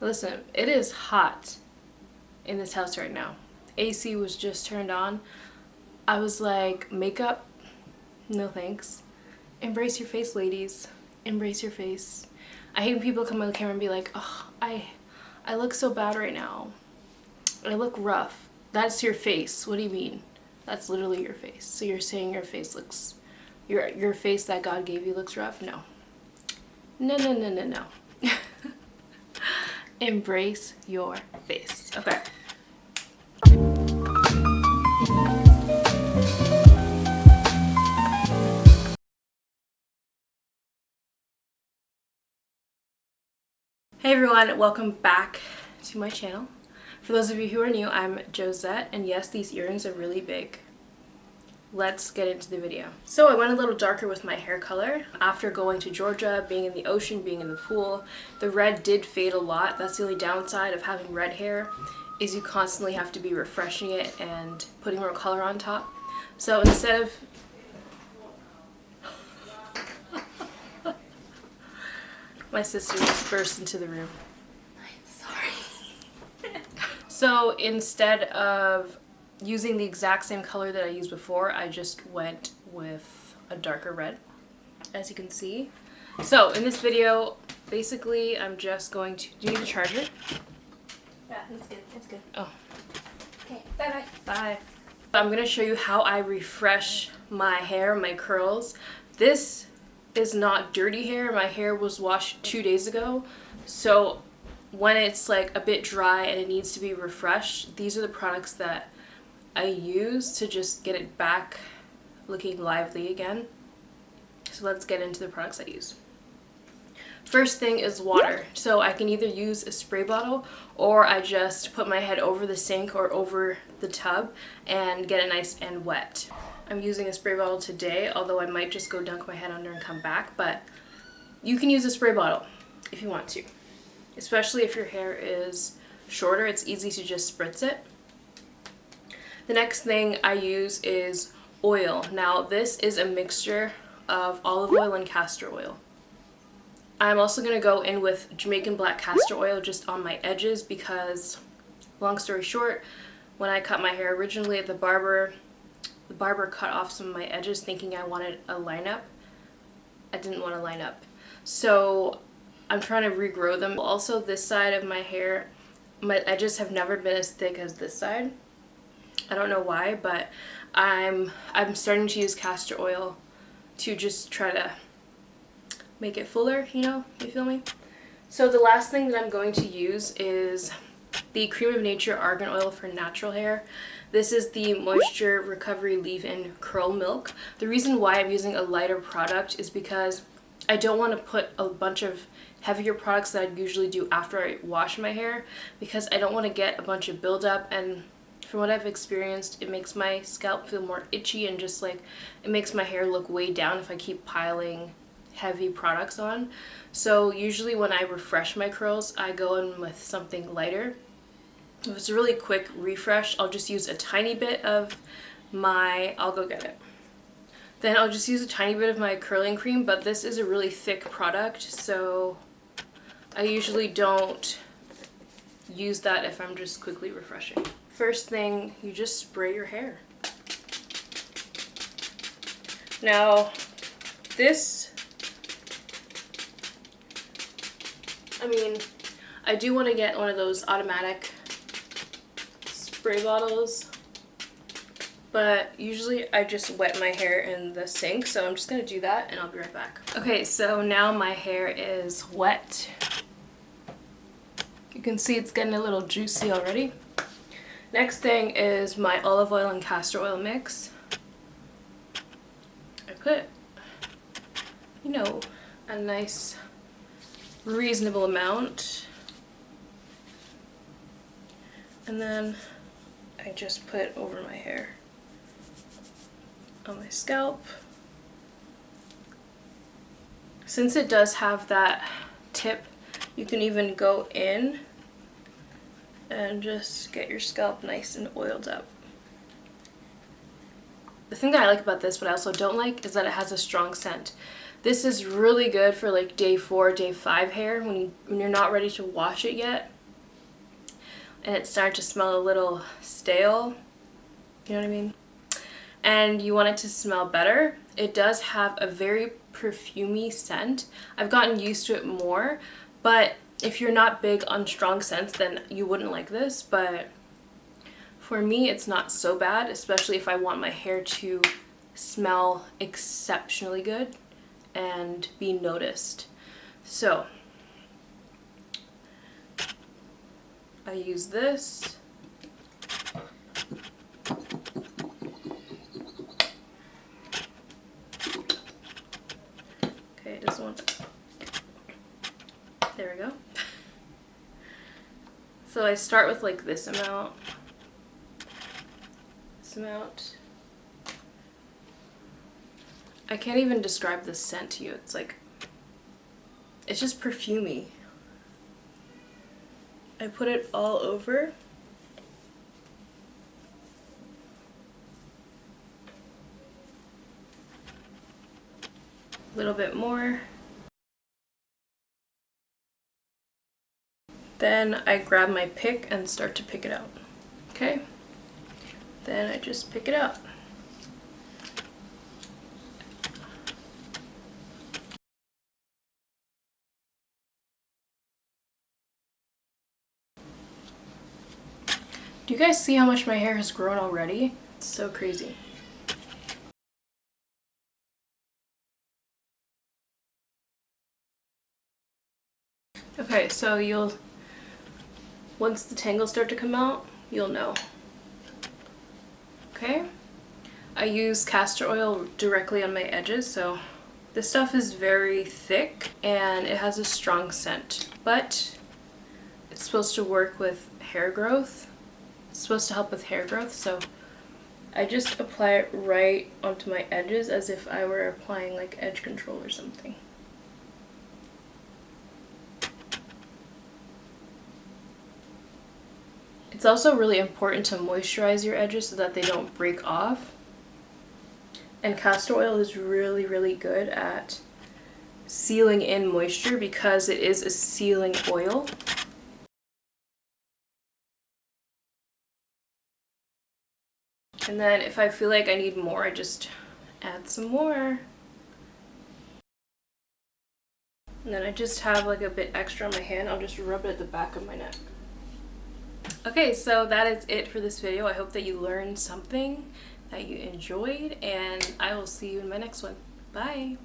Listen, it is hot in this house right now. AC was just turned on. I was like, makeup? No thanks. Embrace your face, ladies. Embrace your face. I hate when people come on the camera and be like, oh, I look so bad right now. I look rough. That's your face. What do you mean? That's literally your face. So you're saying your face looks, your face that God gave you looks rough? No. No, no, no, no, no. Embrace your face. Okay. Hey everyone, welcome back to my channel. For those of you who are new, I'm Josette, and yes, these earrings are really big. Let's get into the video. So I went a little darker with my hair color. After going to Georgia, being in the ocean, being in the pool, the red did fade a lot. That's the only downside of having red hair, is you constantly have to be refreshing it and putting more color on top. So instead of my sister just burst into the room. I'm sorry. So instead of using the exact same color that I used before, I just went with a darker red, as you can see. So in this video, basically I'm just going to, do you need a charger? Yeah, that's good, that's good. Oh. Okay, bye-bye. Bye. I'm going to show you how I refresh my hair, my curls. This is not dirty hair. My hair was washed 2 days ago. So when it's like a bit dry and it needs to be refreshed, these are the products that I use to just get it back looking lively again. So let's get into the products I use. First thing is water. So I can either use a spray bottle or I just put my head over the sink or over the tub and get it nice and wet. I'm using a spray bottle today, although I might just go dunk my head under and come back, but you can use a spray bottle if you want to. Especially if your hair is shorter, it's easy to just spritz it. The next thing I use is oil. Now this is a mixture of olive oil and castor oil. I'm also going to go in with Jamaican black castor oil just on my edges because, long story short, when I cut my hair originally at the barber cut off some of my edges thinking I wanted a lineup. I didn't want a lineup. So I'm trying to regrow them. Also, this side of my hair, my edges have never been as thick as this side. I don't know why, but I'm starting to use castor oil to just try to make it fuller, you feel me? So the last thing that I'm going to use is the Cream of Nature Argan Oil for natural hair. This is the Moisture Recovery Leave-In Curl Milk. The reason why I'm using a lighter product is because I don't want to put a bunch of heavier products that I'd usually do after I wash my hair because I don't want to get a bunch of buildup, and from what I've experienced, it makes my scalp feel more itchy and just like it makes my hair look way down if I keep piling heavy products on. So usually when I refresh my curls, I go in with something lighter. If it's a really quick refresh, I'll just use a tiny bit of I'll go get it. Then I'll just use a tiny bit of my curling cream, but this is a really thick product, so I usually don't use that if I'm just quickly refreshing. First thing, you just spray your hair. Now, I do want to get one of those automatic spray bottles, but usually I just wet my hair in the sink, so I'm just going to do that and I'll be right back. Okay, so now my hair is wet. You can see it's getting a little juicy already. Next thing is my olive oil and castor oil mix. I put, a nice reasonable amount, and then I just put it over my hair, on my scalp. Since it does have that tip, you can even go in and just get your scalp nice and oiled up. The thing that I like about this, but I also don't like, is that it has a strong scent. This is really good for like day 4, day 5 hair when you're not ready to wash it yet. And it's starting to smell a little stale. You know what I mean? And you want it to smell better. It does have a very perfumey scent. I've gotten used to it more, but if you're not big on strong scents, then you wouldn't like this. But for me, it's not so bad, especially if I want my hair to smell exceptionally good and be noticed. So I use this. Okay, it doesn't want to. There we go. So I start with like this amount. This amount. I can't even describe the scent to you. It's like, it's just perfumey. I put it all over. A little bit more. Then I grab my pick and start to pick it out. Okay? Then I just pick it out. Do you guys see how much my hair has grown already? It's so crazy. Okay, so once the tangles start to come out, you'll know. Okay? I use castor oil directly on my edges, so this stuff is very thick and it has a strong scent, but it's supposed to work with hair growth. It's supposed to help with hair growth, so I just apply it right onto my edges as if I were applying like edge control or something. It's also really important to moisturize your edges so that they don't break off. And castor oil is really, really good at sealing in moisture because it is a sealing oil. And then if I feel like I need more, I just add some more. And then I just have like a bit extra on my hand. I'll just rub it at the back of my neck. Okay, so that is it for this video. I hope that you learned something, that you enjoyed, and I will see you in my next one. Bye!